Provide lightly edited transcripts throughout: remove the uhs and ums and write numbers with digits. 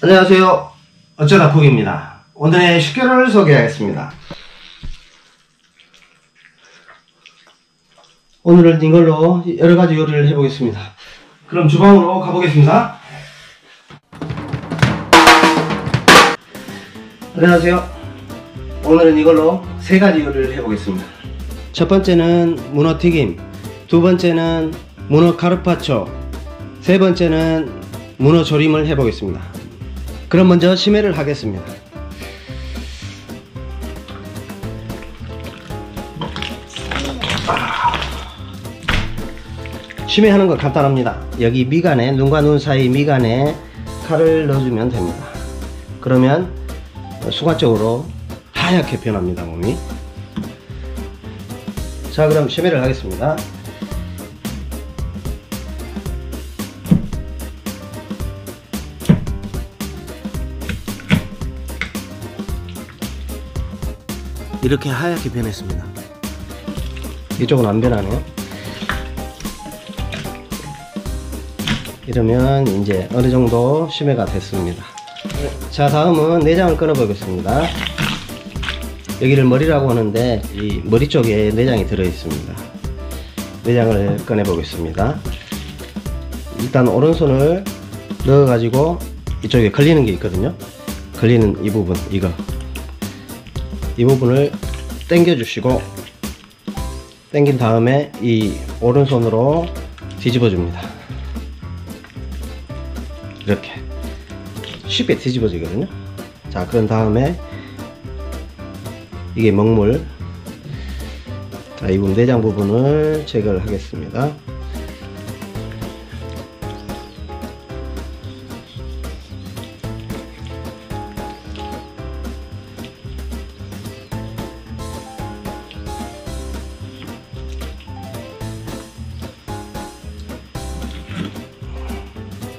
안녕하세요. 어쩌다 쿡입니다. 오늘의 식재료를 소개하겠습니다. 오늘은 이걸로 여러가지 요리를 해보겠습니다. 그럼 주방으로 가보겠습니다. 안녕하세요. 오늘은 이걸로 3가지 요리를 해보겠습니다. 첫 번째는 문어튀김, 두 번째는 문어 카르파초, 세 번째는 문어 조림을 해보겠습니다. 그럼 먼저 심회를 하겠습니다. 심회하는 건 간단합니다. 여기 미간에, 눈과 눈 사이 미간에 칼을 넣어주면 됩니다. 그러면 순간적으로 하얗게 변합니다, 몸이. 자, 그럼 심회를 하겠습니다. 이렇게 하얗게 변했습니다. 이쪽은 안 변하네요. 이러면 이제 어느 정도 심회가 됐습니다. 자, 다음은 내장을 끊어 보겠습니다. 여기를 머리라고 하는데 이 머리 쪽에 내장이 들어 있습니다. 내장을 꺼내 보겠습니다. 일단 오른손을 넣어 가지고 이쪽에 걸리는 게 있거든요. 걸리는 이 부분, 이 부분을 당겨 주시고, 당긴 다음에 이 오른손으로 뒤집어 줍니다. 이렇게 쉽게 뒤집어지거든요. 자, 그런 다음에 이게 먹물, 자, 이 부분 내장 부분을 제거를 하겠습니다.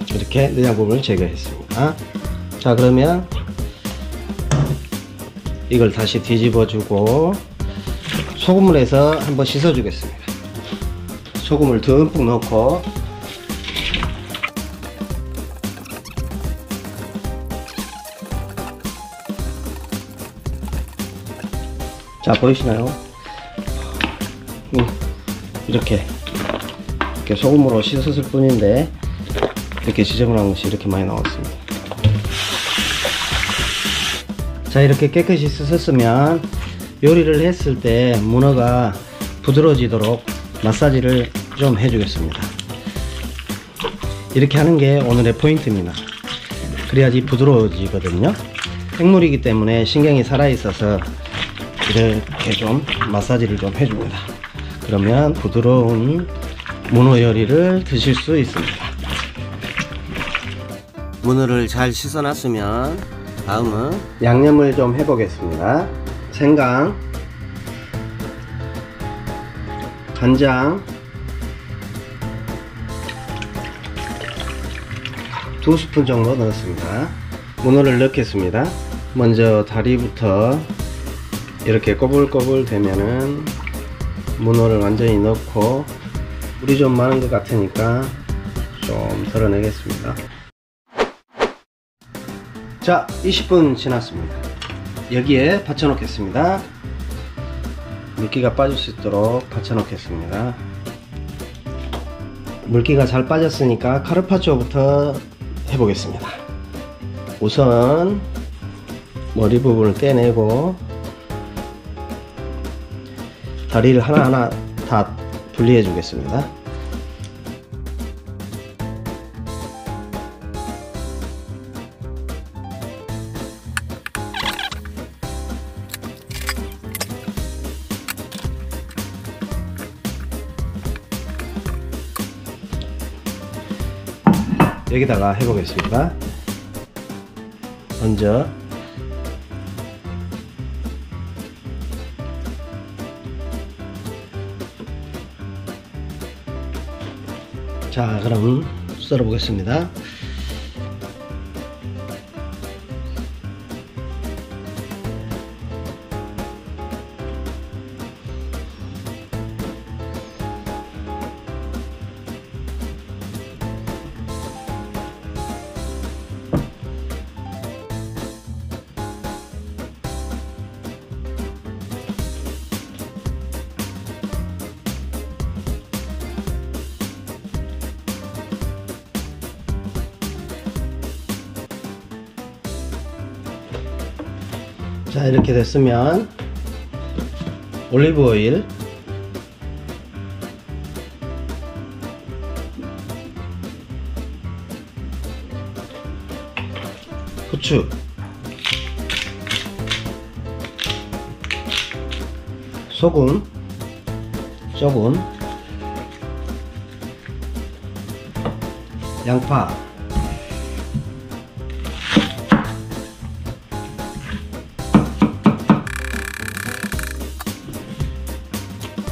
이렇게 내장 부분을 제거했습니다. 자, 그러면 이걸 다시 뒤집어 주고 소금물에서 한번 씻어 주겠습니다. 소금을 듬뿍 넣고, 자, 보이시나요? 이렇게 소금으로 씻었을 뿐인데 이렇게 지저분한 것이 이렇게 많이 나왔습니다. 자, 이렇게 깨끗이 씻었으면 요리를 했을 때 문어가 부드러워지도록 마사지를 좀 해주겠습니다. 이렇게 하는 게 오늘의 포인트입니다. 그래야지 부드러워지거든요. 생물이기 때문에 신경이 살아있어서 이렇게 좀 마사지를 좀 해줍니다. 그러면 부드러운 문어 요리를 드실 수 있습니다. 문어를 잘 씻어 놨으면 다음은 양념을 좀 해 보겠습니다. 생강, 간장, 2스푼 정도 넣었습니다. 문어를 넣겠습니다. 먼저 다리부터 이렇게 꼬불꼬불 되면은 문어를 완전히 넣고, 물이 좀 많은 것 같으니까 좀 덜어내겠습니다. 자, 20분 지났습니다. 여기에 받쳐 놓겠습니다. 물기가 빠질 수 있도록 받쳐 놓겠습니다. 물기가 잘 빠졌으니까 카르파초부터 해보겠습니다. 우선 머리 부분을 떼내고 다리를 하나하나 다 분리해 주겠습니다. 여기다가 해보겠습니다. 먼저 자, 그럼 썰어 보겠습니다. 자, 이렇게 됐으면 올리브 오일, 후추, 소금 조금, 양파,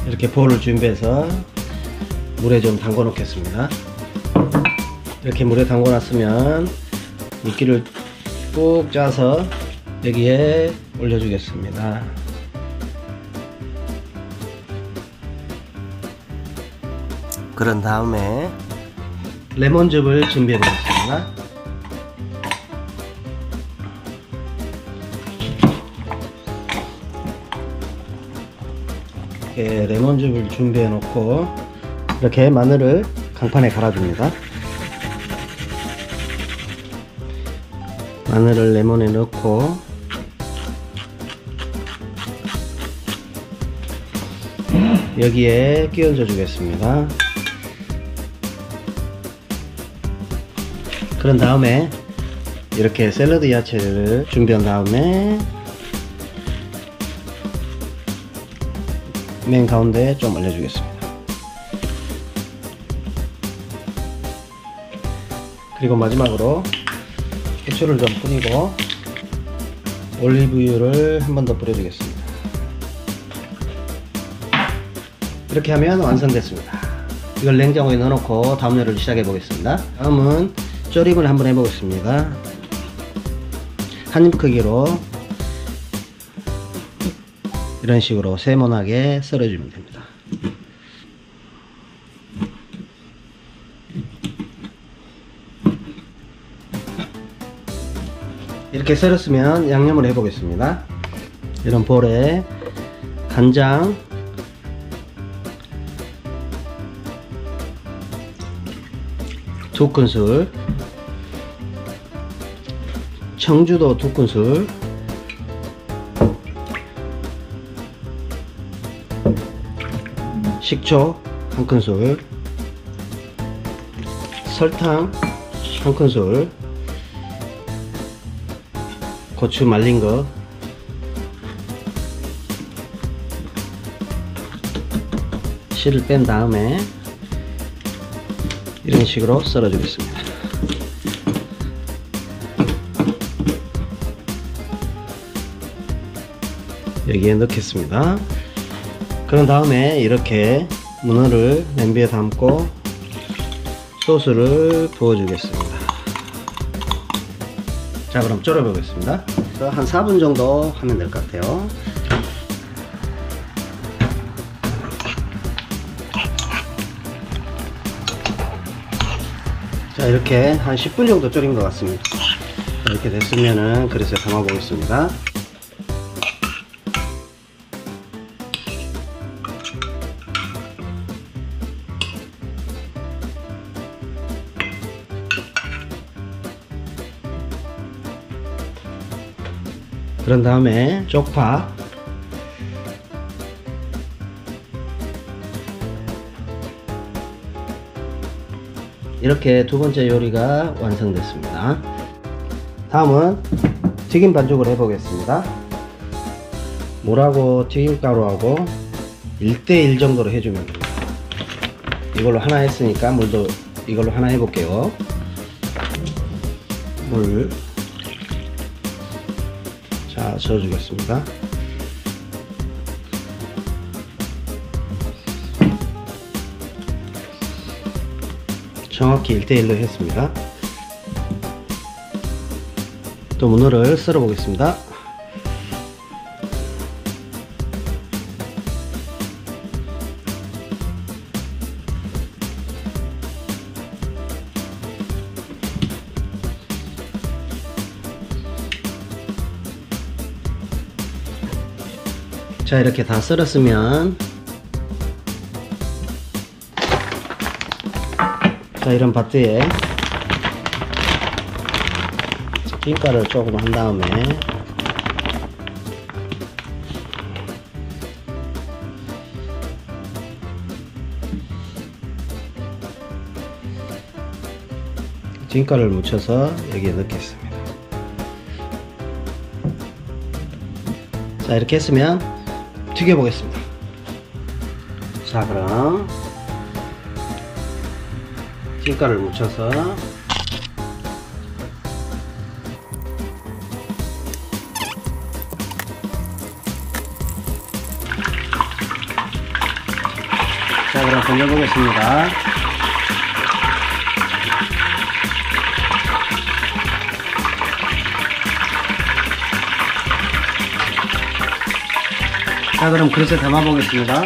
이렇게 볼을 준비해서 물에 좀 담궈 놓겠습니다. 이렇게 물에 담궈 놨으면 물기를 꾹 짜서 여기에 올려 주겠습니다. 그런 다음에 레몬즙을 준비해 놓겠습니다. 이렇게 레몬즙을 준비해 놓고 이렇게 마늘을 강판에 갈아줍니다. 마늘을 레몬에 넣고 여기에 끼얹어 주겠습니다. 그런 다음에 이렇게 샐러드 야채를 준비한 다음에 맨 가운데에 좀 올려주겠습니다. 그리고 마지막으로 후추를 좀 뿌리고 올리브유를 한 번 더 뿌려주겠습니다. 이렇게 하면 완성됐습니다. 이걸 냉장고에 넣어놓고 다음 요리를 시작해 보겠습니다. 다음은 조림을 한번 해보겠습니다. 한입 크기로 이런 식으로 세모나게 썰어주면 됩니다. 이렇게 썰었으면 양념을 해보겠습니다. 이런 볼에 간장, 두 큰술, 청주도 두 큰술, 식초 한 큰술, 설탕 한 큰술, 고추 말린 거, 씨를 뺀 다음에 이런 식으로 썰어 주겠습니다. 여기에 넣겠습니다. 그런 다음에 이렇게 문어를 냄비에 담고 소스를 부어 주겠습니다. 자, 그럼 졸여 보겠습니다. 한 4분 정도 하면 될 것 같아요. 자, 이렇게 한 10분 정도 졸인 것 같습니다. 자, 이렇게 됐으면은 그릇에 담아 보겠습니다. 그런 다음에 쪽파, 이렇게 두 번째 요리가 완성됐습니다. 다음은 튀김 반죽을 해 보겠습니다. 물하고 튀김가루하고 1:1 정도로 해주면 됩니다. 이걸로 하나 했으니까 물도 이걸로 하나 해볼게요. 물, 자, 저어주겠습니다. 정확히 1:1로 했습니다. 또 문어를 썰어 보겠습니다. 자, 이렇게 다 썰었으면 자, 이런 바트에 김가루를 조금 한 다음에 찐가루를 묻혀서 여기에 넣겠습니다. 자, 이렇게 했으면 튀겨 보겠습니다. 자, 그럼 찐가루를 묻혀서 자, 그럼 건져 보겠습니다. 자, 그럼 그릇에 담아 보겠습니다.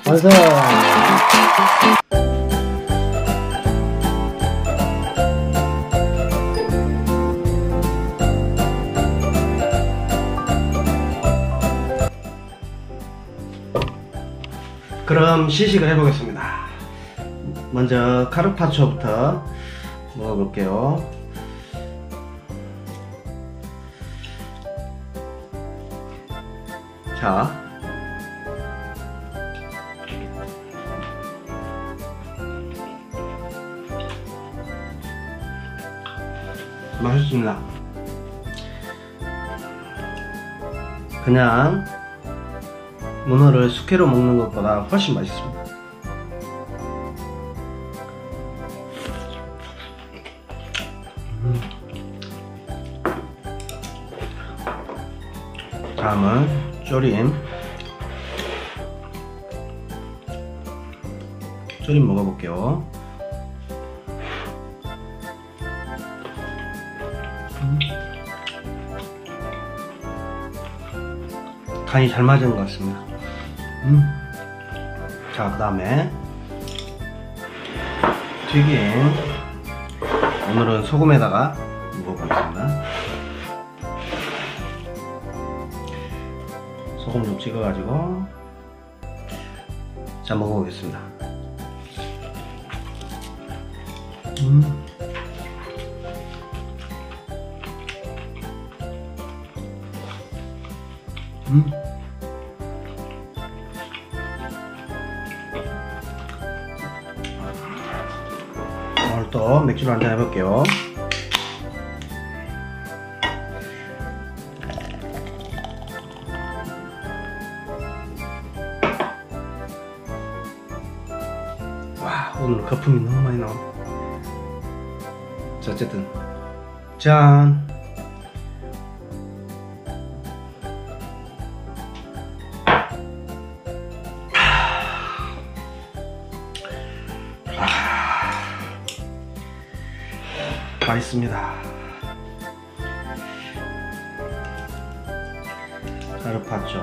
완성! 그럼 시식을 해보겠습니다. 먼저 카르파초부터 먹어볼게요. 자, 맛있습니다. 그냥 문어를 숙회로 먹는 것보다 훨씬 맛있습니다. 다음은 조림 먹어볼게요. 간이 잘 맞은 것 같습니다. 자, 그 다음에 튀김. 오늘은 소금에다가 먹어보겠습니다. 소금 좀 찍어가지고 자, 먹어보겠습니다. 오늘 또 맥주를 한잔 해볼게요. 와, 오늘 거품이 너무 많이 나오네. 자, 어쨌든 짠. 맛있습니다. 카르파초.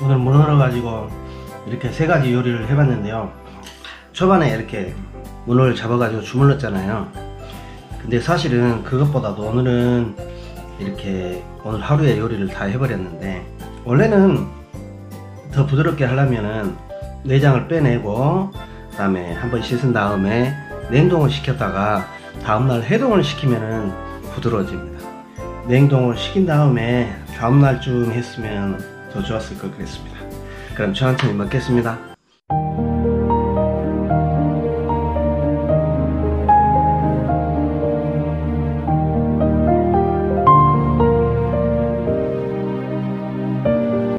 오늘 문어를 가지고 이렇게 세 가지 요리를 해봤는데요. 초반에 이렇게 문어를 잡아가지고 주물렀잖아요. 근데 사실은 그것보다도 오늘은 이렇게 오늘 하루의 요리를 다 해버렸는데, 원래는 더 부드럽게 하려면은 내장을 빼내고 그 다음에 한번 씻은 다음에 냉동을 시켰다가 다음날 해동을 시키면은 부드러워집니다. 냉동을 시킨 다음에 다음날쯤 했으면 더 좋았을 것 같습니다. 그럼 천천히 먹겠습니다.